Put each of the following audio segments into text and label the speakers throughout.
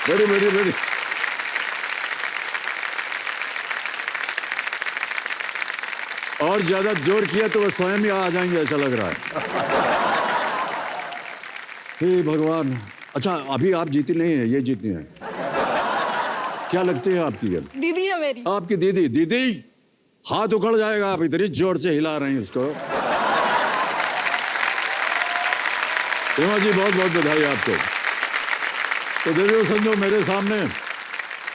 Speaker 1: Very very very. और ज्यादा जोर किया तो वो स्वयं ही आ जाएंगे ऐसा लग रहा है। हे भगवान। अच्छा अभी आप जीती नहीं है, ये जीती हैं। क्या लगती है आपकी गर्ल?
Speaker 2: दीदी है मेरी।
Speaker 1: आपकी दीदी? दीदी हाथ उखड़ जाएगा, आप इतनी जोर से हिला रही हैं उसको। हेमा जी बहुत बहुत बधाई आपको। तो देखो समझो मेरे सामने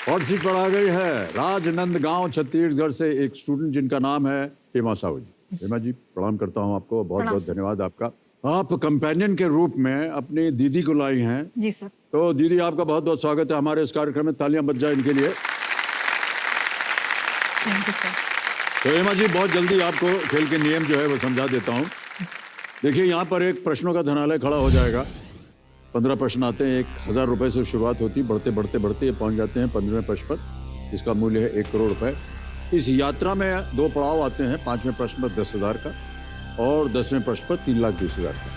Speaker 1: हॉट सीट पर आ गई है राजनंदगांव छत्तीसगढ़ से एक स्टूडेंट जिनका नाम है हेमा साहू जी। हेमा जी प्रणाम करता हूं आपको, बहुत बहुत धन्यवाद आपका। आप कंपेनियन के रूप में अपनी दीदी को लाई हैं।
Speaker 2: जी सर।
Speaker 1: तो दीदी आपका बहुत बहुत स्वागत है हमारे इस कार्यक्रम में, तालियां बज जाए इनके लिए।
Speaker 2: Thank you sir.
Speaker 1: तो हेमा जी बहुत जल्दी आपको खेल के नियम जो है वो समझा देता हूँ। देखिए यहाँ पर एक प्रश्नों का धनालय खड़ा हो जाएगा। 15 प्रश्न आते हैं, 1000 रुपए से शुरुआत होती, बढ़ते बढ़ते बढ़ते ये पहुंच जाते हैं 15वें प्रश्न पर, जिसका मूल्य है 1 करोड़ रुपए। इस यात्रा में 2 पड़ाव आते हैं, 5वें प्रश्न पर 10,000 का और 10वें प्रश्न पर 3,20,000 का।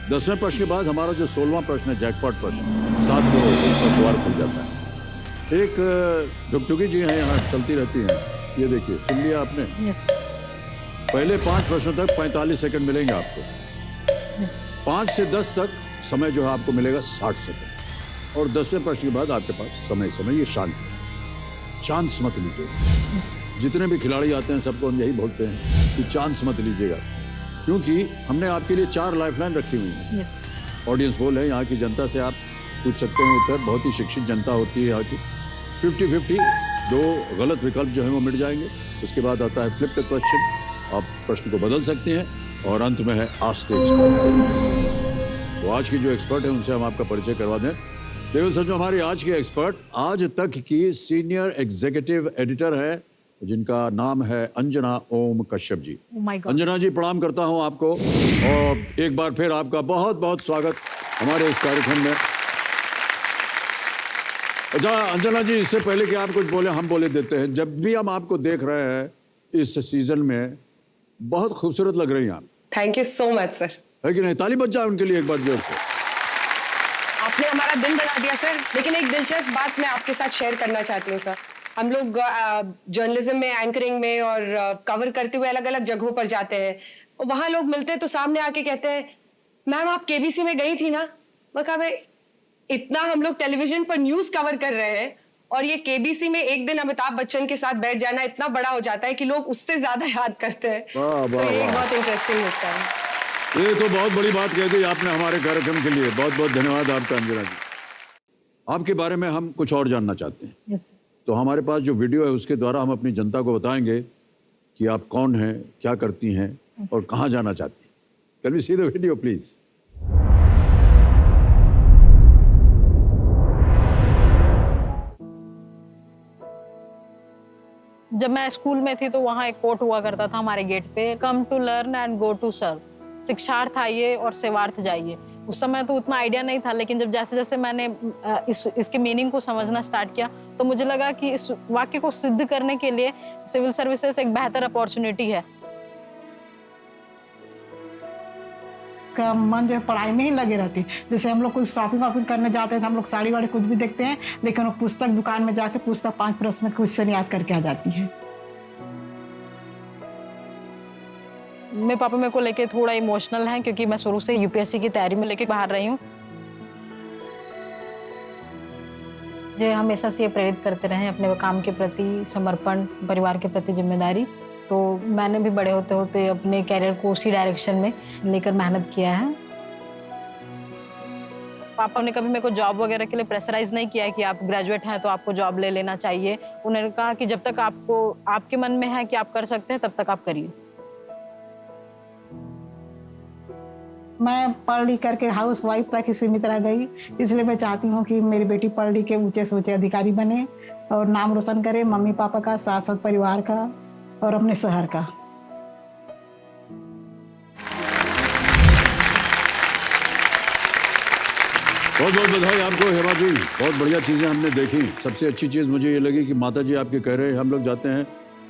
Speaker 1: 10वें प्रश्न के बाद हमारा जो 16वां प्रश्न है जैकपॉट प्रश्न, 7 करोड़ का द्वार खुल जाता है। एक डुगडुगी जी हैं यहाँ, चलती रहती हैं, ये देखिए सुन लिया आपने।
Speaker 2: यस।
Speaker 1: पहले 5 प्रश्नों तक 45 सेकंड मिलेंगे आपको। 5 से 10 तक समय जो है आपको मिलेगा 60 सेकंड और 10वें प्रश्न के बाद आपके पास समय ये शांत चांस मत लीजिए। जितने भी खिलाड़ी आते हैं सबको हम यही बोलते हैं कि चांस मत लीजिएगा, क्योंकि हमने आपके लिए 4 लाइफलाइन रखी हुई है। ऑडियंस पोल है, यहाँ की जनता से आप पूछ सकते हैं उत्तर, बहुत ही शिक्षित जनता होती है यहाँ की। 50-50 2 गलत विकल्प जो है वो मिट जाएंगे। उसके बाद आता है फ्लिप द क्वेश्चन, आप प्रश्न को बदल सकते हैं और अंत में है आस्क द एक्सपर्ट। तो आज की जो एक्सपर्ट है उनसे हम आपका परिचय करवा दें। देखो सर, जो हमारी आज की एक्सपर्ट आज तक की सीनियर एग्जीक्यूटिव एडिटर है, जिनका नाम है अंजना ओम कश्यप जी। अंजना जी प्रणाम करता हूं आपको और एक बार फिर आपका बहुत बहुत स्वागत हमारे इस कार्यक्रम में। अच्छा अंजना जी, इससे पहले कि आप कुछ बोले हम बोले देते हैं, जब भी हम आपको देख रहे हैं इस सीजन में बहुत खूबसूरत लग रही हैं आप।
Speaker 3: Thank you so much sir.
Speaker 1: है कि नहीं? ताली बज जाए उनके लिए एक बार जोर से।
Speaker 3: आपने हमारा दिन बना दिया सर। लेकिन एक दिलचस्प बात मैं आपके साथ शेयर करना चाहती हूँ सर। हम लोग जर्नलिज्म में, एंकरिंग में और कवर करते हुए अलग अलग जगहों पर जाते हैं, वहां लोग मिलते हैं तो सामने आके कहते हैं मैम आप केबीसी में गई थी ना। मैं कहा भाई इतना हम लोग टेलीविजन पर न्यूज कवर कर रहे हैं और ये केबीसी में एक दिन अमिताभ बच्चन के साथ बैठ जाना इतना बड़ा हो जाता है कि लोग उससे ज्यादा याद करते हैं। तो ये एक बहुत इंटरेस्टिंग होता है।
Speaker 1: ये तो बहुत बड़ी बात कह दी आपने हमारे कार्यक्रम के लिए, बहुत बहुत धन्यवाद आपका अंजना जी। आपके बारे में हम कुछ और जानना चाहते हैं।
Speaker 2: यस।
Speaker 1: तो हमारे पास जो वीडियो है उसके द्वारा हम अपनी जनता को बताएंगे कि आप कौन हैं, क्या करती हैं और कहाँ जाना चाहती हैं। Can we see the video please?
Speaker 2: जब मैं स्कूल में थी तो वहाँ एक कोट हुआ करता था हमारे गेट पे, come to learn and go to serve. शिक्षार्थ आइए और सेवार्थ जाइए। उस समय तो उतना आइडिया नहीं था, लेकिन जब जैसे जैसे मैंने इसके मीनिंग को समझना स्टार्ट किया तो मुझे लगा कि इस वाक्य को सिद्ध करने के लिए सिविल सर्विसेज एक बेहतर अपॉर्चुनिटी है।
Speaker 4: का मन जो है पढ़ाई में ही लगे रहती है। जैसे हम लोग कुछ शॉपिंग वॉपिंग करने जाते हैं तो हम लोग साड़ी वाड़ी कुछ भी देखते हैं, लेकिन वो पुस्तक दुकान में जाके पुस्तक 5 प्रश्न में क्वेश्चन याद करके आ जाती है।
Speaker 2: मेरे पापा मेरे को लेके थोड़ा इमोशनल हैं, क्योंकि मैं शुरू से यूपीएससी की तैयारी में लेके बाहर रही हूँ। जो हमेशा से ये प्रेरित करते रहे अपने काम के प्रति समर्पण, परिवार के प्रति जिम्मेदारी। तो मैंने भी बड़े होते होते अपने कैरियर को उसी डायरेक्शन में लेकर मेहनत किया है। पापा ने कभी मेरे को जॉब वगैरह के लिए प्रेशराइज नहीं किया कि आप ग्रेजुएट हैं तो आपको जॉब ले लेना चाहिए। उन्होंने कहा कि जब तक आपको आपके मन में है कि आप कर सकते हैं तब तक आप करिए।
Speaker 4: मैं पढ़ लिख करके हाउस वाइफ तक ही सीमित रह गई, इसलिए मैं चाहती हूँ कि मेरी बेटी पढ़ लिख के ऊंचे से ऊंचे अधिकारी बने और नाम रोशन करे, मम्मी पापा का, साथ साथ परिवार का और अपने शहर का।
Speaker 1: बहुत बहुत बधाई आपको हेमा जी, बहुत बढ़िया चीजें हमने देखी। सबसे अच्छी चीज मुझे ये लगी कि माता जी आपके कह रहे हैं हम लोग जाते हैं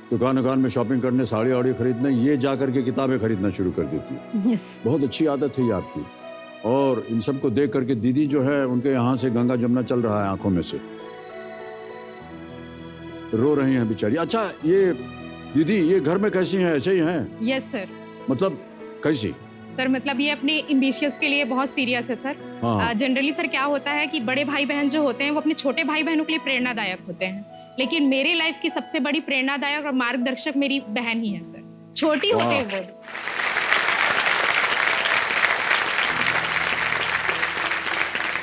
Speaker 1: दुकान में शॉपिंग करने, साड़ी वाड़ी खरीदने, ये जा करके किताबें खरीदना शुरू कर देती है।
Speaker 2: यस।
Speaker 1: बहुत अच्छी आदत है ये आपकी। और इन सबको देख करके दीदी जो है उनके यहाँ से गंगा जमुना चल रहा है आंखों में से, रो रही हैं बेचारी। अच्छा ये दीदी ये घर में कैसी हैं, ऐसे ही हैं?
Speaker 5: Yes sir.
Speaker 1: मतलब कैसी?
Speaker 5: सर मतलब ये अपने एम्बिशियस के लिए बहुत सीरियस है सर।
Speaker 1: हाँ।
Speaker 5: जनरली सर क्या होता है कि बड़े भाई बहन जो होते हैं वो अपने छोटे भाई बहनों के लिए प्रेरणादायक होते हैं, लेकिन मेरे लाइफ की सबसे बड़ी प्रेरणादायक और मार्गदर्शक मेरी बहन ही है सर, छोटी होते
Speaker 1: वाह।
Speaker 5: हुए।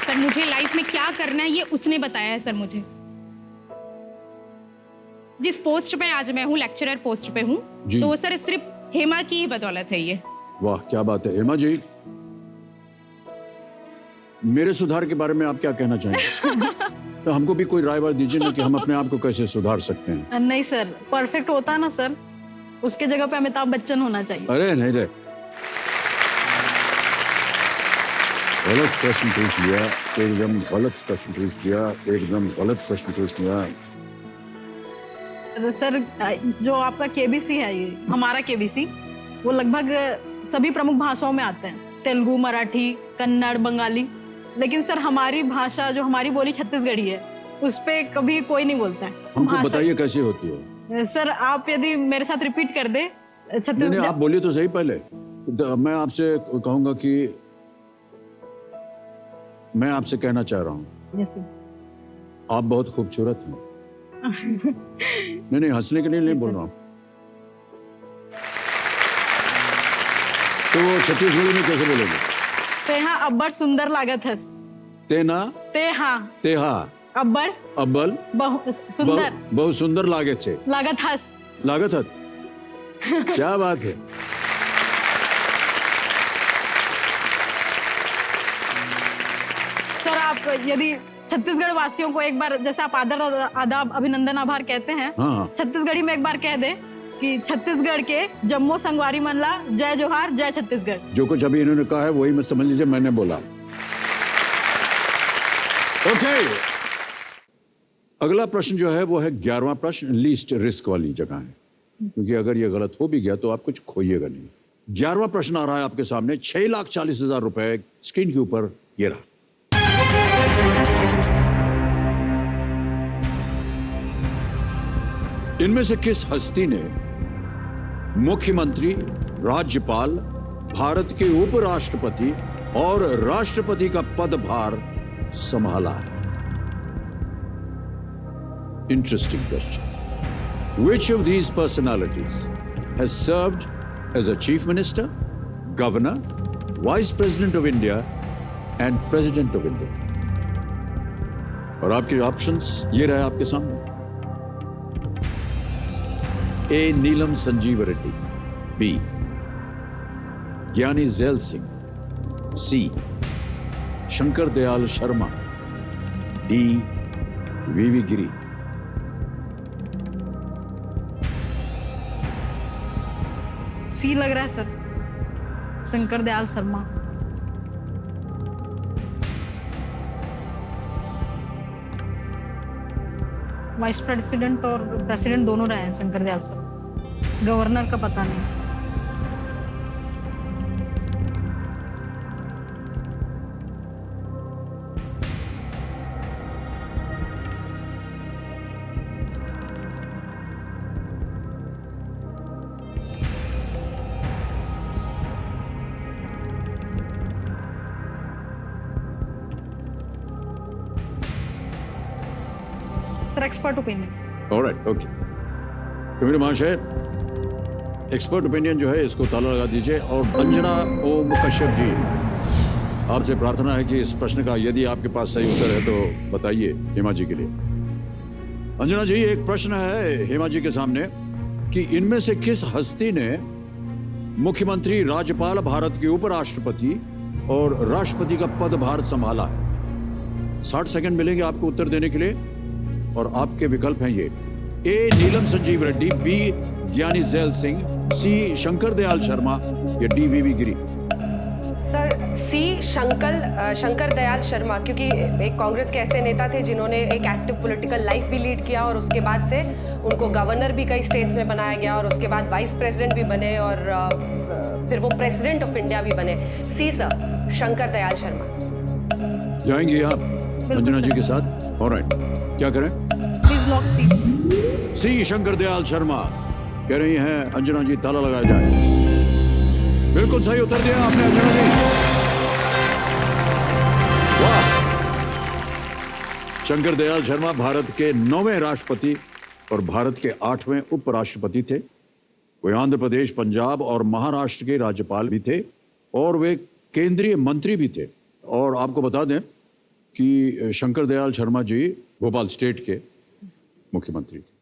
Speaker 5: सर मुझे लाइफ में क्या करना है ये उसने बताया है सर मुझे। जिस पोस्ट पे आज मैं हूँ, लेक्चरर पोस्ट पे हूँ,
Speaker 1: जी।
Speaker 5: तो वो सर सिर्फ हेमा की ही बदौलत है ये।
Speaker 1: वाह क्या बात है। हेमा जी मेरे सुधार के बारे में आप क्या कहना चाहेंगे? तो हमको भी कोई राय वाय दीजिए ना कि हम अपने आप को कैसे सुधार सकते हैं।
Speaker 2: नहीं सर, परफेक्ट होता ना सर, उसके जगह पे अमिताभ बच्चन होना चाहिए।
Speaker 1: अरे नहीं रे, गलत प्रश्न पूछ लिया, एकदम गलत प्रश्न पूछ लिया, एकदम गलत प्रश्न पूछ लिया।
Speaker 2: सर जो आपका केबीसी है, ये हमारा केबीसी, वो लगभग सभी प्रमुख भाषाओं में आते हैं, तेलुगु, मराठी, कन्नड़, बंगाली। लेकिन सर हमारी भाषा जो हमारी बोली छत्तीसगढ़ी है, उस पे कभी कोई नहीं बोलता है।
Speaker 1: हमको
Speaker 2: भाषा-
Speaker 1: बताइए कैसे होती है।
Speaker 2: सर आप यदि मेरे साथ रिपीट कर दे
Speaker 1: नहीं
Speaker 2: छत्तीसगढ़।
Speaker 1: आप बोलिए तो सही पहले। मैं आपसे कहूंगा कि मैं आपसे कहना चाह रहा हूँ
Speaker 2: यस सर।
Speaker 1: आप बहुत खूबसूरत हैं। नहीं हंसने के लिए नहीं बोल रहा हूँ। तो वो छत्तीसगढ़ी में कैसे बोलोगे?
Speaker 2: तेहा अब्बड़ सुंदर लागत हस।
Speaker 1: तेना
Speaker 2: तेहा
Speaker 1: तेहा
Speaker 2: अब्बड़
Speaker 1: अब्बल
Speaker 2: सुंदर
Speaker 1: बहुत सुंदर लागे छे
Speaker 2: लागत हस।
Speaker 1: लागत हत। क्या बात है।
Speaker 2: सर आप यदि छत्तीसगढ़ वासियों को एक बार, जैसे आप आदर आदाब अभिनंदन आभार कहते हैं,
Speaker 1: हाँ
Speaker 2: छत्तीसगढ़ी में एक बार कह दे कि छत्तीसगढ़ के जम्मू संगवारी मनला जय जोहार, जय छत्तीसगढ़।
Speaker 1: जो कुछ अभी इन्होंने कहा है वही मत समझ लीजिए मैंने बोला। ओके अगला प्रश्न जो है वो है 11वां प्रश्न, लीस्ट रिस्क वाली जगह है, क्योंकि अगर ये गलत हो भी गया तो आप कुछ खोइएगा नहीं। 11वां प्रश्न आ रहा है आपके सामने। 6,40,000 रुपए स्क्रीन के ऊपर ये रहा। इनमें से किस हस्ती ने मुख्यमंत्री, राज्यपाल, भारत के उपराष्ट्रपति और राष्ट्रपति का पदभार संभाला है? Interesting question. Which of these personalities has served as a chief minister, governor, vice president of India and president of India? और आपके ऑप्शंस ये रहे आपके सामने। ए नीलम संजीव रेड्डी, बी ज्ञानी जैल सिंह, सी शंकर दयाल शर्मा, डी वीवी गिरी।
Speaker 2: सी लग रहा है sir, Shankar Dayal Sharma. Vice president और प्रेसिडेंट दोनों रहे हैं शंकर दयाल शर्मा, गवर्नर का पता नहीं। Sir expert opinion.
Speaker 1: Alright okay. Kabir महाशय एक्सपर्ट ओपिनियन जो है इसको ताला लगा दीजिए। और अंजना ओम कश्यप जी, आपसे प्रार्थना है कि इस प्रश्न का यदि आपके पास सही उत्तर है तो बताइए हेमा जी के लिए। अंजना जी एक प्रश्न है हेमा जी के सामने कि इनमें से किस हस्ती ने मुख्यमंत्री, राज्यपाल, भारत के उपराष्ट्रपति और राष्ट्रपति का पदभार संभाला है? 60 सेकंड मिलेंगे आपको उत्तर देने के लिए और आपके विकल्प हैं ये। ए नीलम संजीव रेड्डी, बी ज्ञानी जैल सिंह, सी शंकर दयाल शर्मा या डी वीवी गिरी।
Speaker 3: सर सी शंकर दयाल शर्मा, क्योंकि एक कांग्रेस के ऐसे नेता थे जिन्होंने एक एक्टिव पॉलिटिकल लाइफ भी लीड किया और उसके बाद से उनको गवर्नर भी कई स्टेट्स में बनाया गया और उसके बाद वाइस प्रेसिडेंट भी बने और फिर वो प्रेसिडेंट ऑफ इंडिया भी बने। सी सर, शंकर दयाल शर्मा।
Speaker 1: जाएंगी आप अंजना जी के साथ? ऑलराइट, क्या करें?
Speaker 3: प्लीज लॉक सी।
Speaker 1: सी शंकर दयाल शर्मा कह रही हैं अंजना जी ताला लगाया जाए। बिल्कुल सही उत्तर दिया आपने अंजना जी। वाह! शंकर दयाल शर्मा भारत के 9वें राष्ट्रपति और भारत के 8वें उपराष्ट्रपति थे। वे आंध्र प्रदेश, पंजाब और महाराष्ट्र के राज्यपाल भी थे और वे केंद्रीय मंत्री भी थे। और आपको बता दें कि शंकर दयाल शर्मा जी भोपाल स्टेट के मुख्यमंत्री थे।